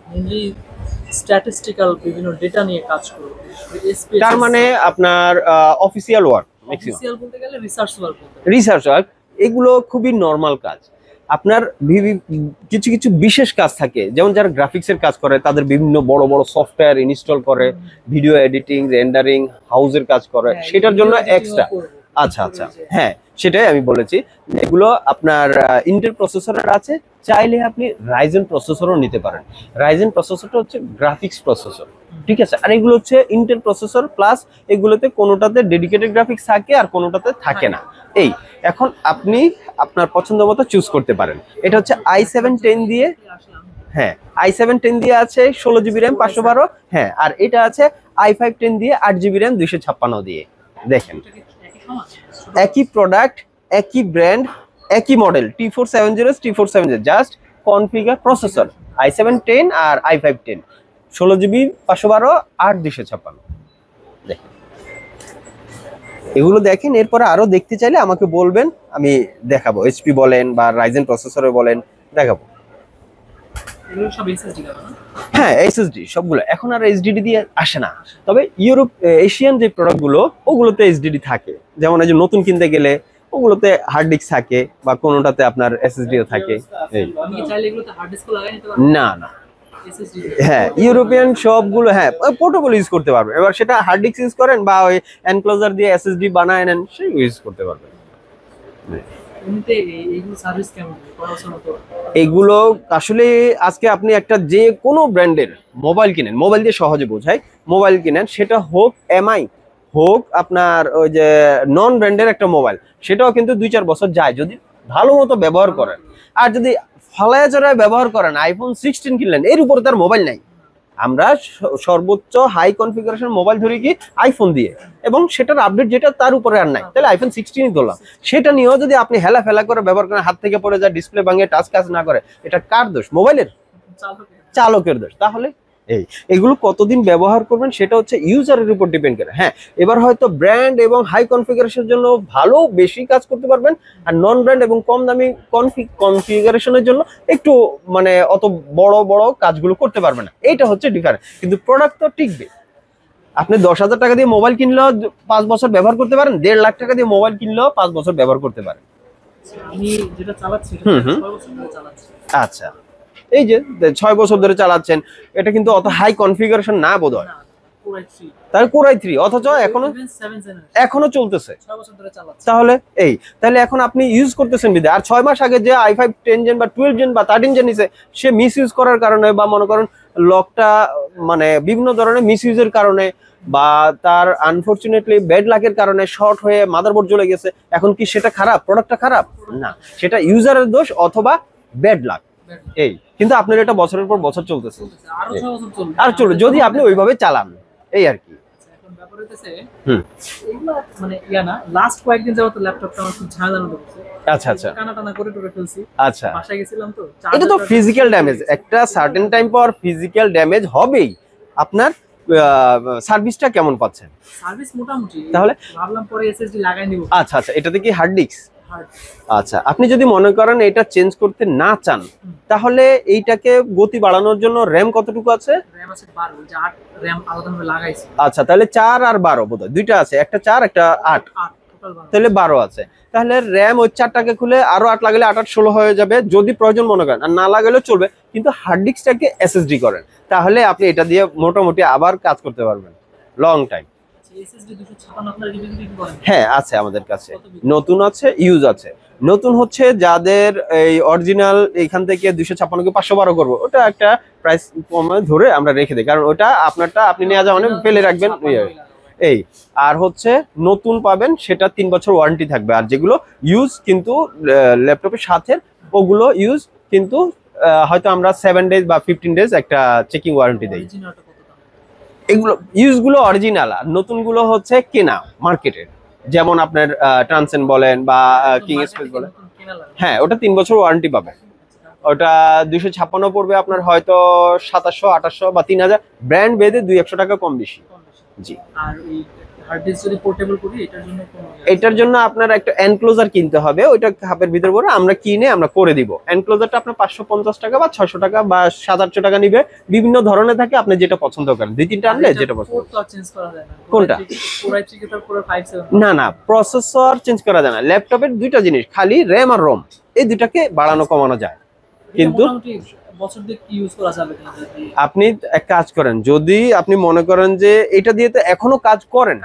Mainly statistical বিভিন্ন data নিয়ে কাজ করব। তার মানে আপনার অফিসিয়াল ওয়ার্ক, ম্যাক্সিমাম অফিসিয়াল বলতে গেলে রিসার্চ ওয়ার্ক বলতে রিসার্চ ওয়ার্ক, এগুলো খুবই নর্মাল কাজ। আপনার কিছু কিছু বিশেষ কাজ থাকে, যেমন যারা গ্রাফিক্সের কাজ করে তাদের বিভিন্ন বড় বড় সফটওয়্যার ইনস্টল করে, ভিডিও এডিটিং, রেন্ডারিং, হাউসের কাজ করে, সেটার জন্য এক্সট্রা। আচ্ছা আচ্ছা, হ্যাঁ সেটাই আমি বলেছি। এগুলো আপনার ইন্টেল প্রসেসরের আছে, চাইলে আপনি রাইজেন প্রসেসরও নিতে পারেন। রাইজেন প্রসেসরটা হচ্ছে গ্রাফিক্স প্রসেসর, ঠিক আছে। আর এগুলো হচ্ছে ইন্টেল প্রসেসর প্লাস, এগুলোতে কোনোটাতে ডেডিকেটেড গ্রাফিক্স থাকে আর কোনোটাতে থাকে না। এই এখন আপনি আপনার পছন্দ মতো চুজ করতে পারেন। এটা হচ্ছে i7-10 দিয়ে, হ্যাঁ i7-10 দিয়ে আছে 16 GB র্যাম 512, হ্যাঁ। আর এটা আছে i5-10 দিয়ে 8 GB র্যাম 256 দিয়ে। দেখেন একই প্রোডাক্ট, একই ব্র্যান্ড, একই model, T470 T470, just configure processor i7-10 আর i5-10, 16 GB 512 আর 256। দেখেন এগুলো দেখেন, এরপরে আরো দেখতে চাইলে আমাকে বলবেন, আমি দেখাবো। এইচপি বলেন বা রাইজেন প্রসেসরে বলেন, দেখাবো। এগুলো সব এসএসডি না? হ্যাঁ এসএসডি সবগুলো, এখন আর এইচডিডি দিয়ে আসে না। তবে ইউরোপ এশিয়ান যে প্রোডাক্টগুলো ওগুলোতে এইচডিডি থাকে, যেমন এই যে নতুন কিনতে গেলে ওগুলোতে হার্ড ডিস্ক থাকে বা কোনোটাতে আপনার এসএসডিও থাকে। এই আমি কি চাইলে এগুলোতে হার্ড ডিস্ক লাগাই নিতে পারবো? না না, এসএসডি হ্যাঁ ইউরোপিয়ান সবগুলো হ্যাঁ পোর্টেবল ইউজ করতে পারবে। এবার সেটা হার্ড ডিস্ক ইউজ করেন বা ওই এনক্লোজার দিয়ে এসএসডি বানায় নেন, সেই ইউজ করতে পারবেন। এমনিতে এইগুলো সার্ভিস কেমন পড়াশোনা মতো? এগুলো আসলে আজকে আপনি একটা যে কোনো ব্র্যান্ডের মোবাইল কিনেন, মোবাইল দিয়ে সহজে বোঝায়, মোবাইল কিনেন, সেটা হোক এমআই হোক আপনার ওই যে নন ব্র্যান্ডের একটা মোবাইল, সেটাও কিন্তু 2-4 বছর যায় যদি ভালো মতো ব্যবহার করেন। আর যদি ফালায়া চড়ায় ব্যবহার করেন, আইফোন 16 কিনলেন, এর উপরে তার মোবাইল নাই। আমরা সর্বোচ্চ হাই কনফিগারেশন মোবাইল ধরি কি আইফোন দিয়ে, এবং সেটার আপডেট যেটা তার উপরে আর নাই, তাহলে আইফোন 16ই ধরলাম। সেটা নিয়েও যদি আপনি হেলা ফেলা করে ব্যবহার করেন, হাত থেকে পড়ে যায়, ডিসপ্লে ভাঙে, টাচ কাজ না করে, এটা কার দোষ? মোবাইলের চালকের দোষ। তাহলে এগুলো কতদিন ব্যবহার করবেন সেটা হচ্ছে ইউজারের উপর ডিপেন্ড করে। হ্যাঁ এবার হয়তো ব্র্যান্ড এবং হাই কনফিগারেশনের জন্য ভালো বেশি কাজ করতে পারবেন, আর নন ব্র্যান্ড এবং কম দামি কনফিগারেশনের জন্য একটু মানে অত বড় বড় কাজগুলো করতে পারবেন না। এইটা হচ্ছে ডিফারেন্স, কিন্তু প্রোডাক্ট তো টিকবে। আপনি 10,000 টাকা দিয়ে মোবাইল কিনলেও 5 বছর ব্যবহার করতে পারেন, 1.5 লাখ টাকা দিয়ে মোবাইল কিনলেও 5 বছর ব্যবহার করতে পারেন। আমি যেটা চালাচ্ছি 6 বছর ধরে চালাচ্ছি। আচ্ছা, এই যে 6 বছর ধরে চালাচ্ছেন, এটা কিন্তু অত হাই কনফিগারেশন না বোধহয়। তাহলে কোরাই 3 অথচ এখনো চলতেছে, 6 বছর ধরে চালাচ্ছি। তাহলে এখন আপনি ইউজ করতেছেন বিধায়। আর 6 মাস আগে যে i5-10 জেন বা 12 জেন বা 13 জেন নিছে, সে মিস ইউজ করার কারণে বা মনে করেন লকটা মানে বিভিন্ন ধরনের মিস ইউজের কারণে বা তার আনফরচুনেটলি ব্যাড লাকের কারণে শর্ট হয়ে মাদারবোর্ড জ্বলে গেছে, এখন কি সেটা খারাপ? প্রোডাক্টটা খারাপ না, সেটা ইউজারের দোষ অথবা ব্যাড লাক। কিন্তু আপনার এটা বছরের পর বছর চলতেছে, আর চলবে যদি আপনি ওইভাবে চালান, এই আর কি। এখন ব্যাপার হইতেছে এগুলা মানে না লাস্ট কয়েকদিন যাবত ল্যাপটপটা আমার খুব ঝামেলা করছে। আচ্ছা আচ্ছা, টানা করে ফেলছি। আচ্ছা, বাসায় গেছিলাম তো, এটা তো ফিজিক্যাল ড্যামেজ, একটা সার্টেন টাইম পর ফিজিক্যাল ড্যামেজ হবেই। আপনার সার্ভিসটা কেমন পাচ্ছেন? সার্ভিস মোটামুটি, তাহলে ভাবলাম পরে এসএসডি লাগাই নিব। আচ্ছা আচ্ছা, এটাতে কি হার্ড ডিস্ক? আচ্ছা, আপনি যদি মনে করেন এটা চেঞ্জ করতে না চান, তাহলে এইটাকে গতি বাড়ানোর জন্য র্যাম কতটুকু আছে? র্যাম আছে 12, যে 8 র্যাম আলাদাভাবে লাগাইছি। আচ্ছা, তাহলে 4 আর 12 বোধহয় দুইটা আছে, একটা 4 একটা 8, তাহলে 12 আছে। তাহলে র্যাম ওই 4টাকে খুলে আরো 8 লাগালে 8 আর 16 হয়ে যাবে, যদি প্রয়োজন মনে করেন, আর না লাগালেও চলবে। কিন্তু হার্ড ডিস্কটাকে এসএসডি করেন, তাহলে আপনি এটা দিয়ে মোটামুটি আবার কাজ করতে পারবেন লং টাইম। হ্যাঁ আছে আমাদের কাছে, নতুন আছে, ইউজ আছে। নতুন হচ্ছে যাদের এই অরিজিনাল এখান থেকে 256 কে 512 করবো, ওটা একটা প্রাইস কমে ধরে আমরা রেখে দিই, কারণ ওটা আপনারটা আপনি নিয়ে যাওয়া মানে ফেলে রাখবেন। এই আর হচ্ছে নতুন পাবেন, সেটা 3 বছর ওয়ারেন্টি থাকবে। আর যেগুলো ইউজ কিন্তু ল্যাপটপের সাথে, ওগুলো ইউজ কিন্তু হয়তো আমরা 7 ডেজ বা 15 ডেজ একটা চেকিং ওয়ারেন্টি দেই। এগুলো ইউজগুলো অরিজিনাল, আর নতুনগুলো হচ্ছে কেনা মার্কেটের, যেমন আপনার ট্রান্সেন বলেন বা কিং স্পেস বলেন। হ্যাঁ ওটা 3 বছর ওয়ারেন্টি পাবে, ওটা 256 পড়বে আপনার হয়তো 2700, 2800 বা 3000, ব্র্যান্ড বেদে 200 টাকা কম বেশি। জি, আর এই হার্ড ডিস্ক যদি পোর্টেবল করি এটার জন্য এটার জন্য আপনার একটা এনক্লোজার কিনতে হবে, ওইটা খাপের ভিতর ভরে আমরা কিনে আমরা করে দিব। এনক্লোজারটা আপনার 550 টাকা বা 600 টাকা বা 700-800 টাকা নিবে, বিভিন্ন ধরনের থাকে, আপনি যেটা পছন্দ করেন 2-3টা আনলে যেটা পছন্দ। পোর্ট তো চেঞ্জ করা যায় না, কোনটা? Core i3 কি তার Core i5 না না, প্রসেসর চেঞ্জ করা যায় না। ল্যাপটপের দুইটা জিনিস, খালি র‍্যাম আর রম, এই দুইটাকে বাড়ানো কমানো যায়। কিন্তু বছর দিয়ে কি ইউজ করা যাবে কিনা? আপনি এক কাজ করেন, যদি আপনি মনে করেন যে এটা দিয়ে তো এখনো কাজ করেন,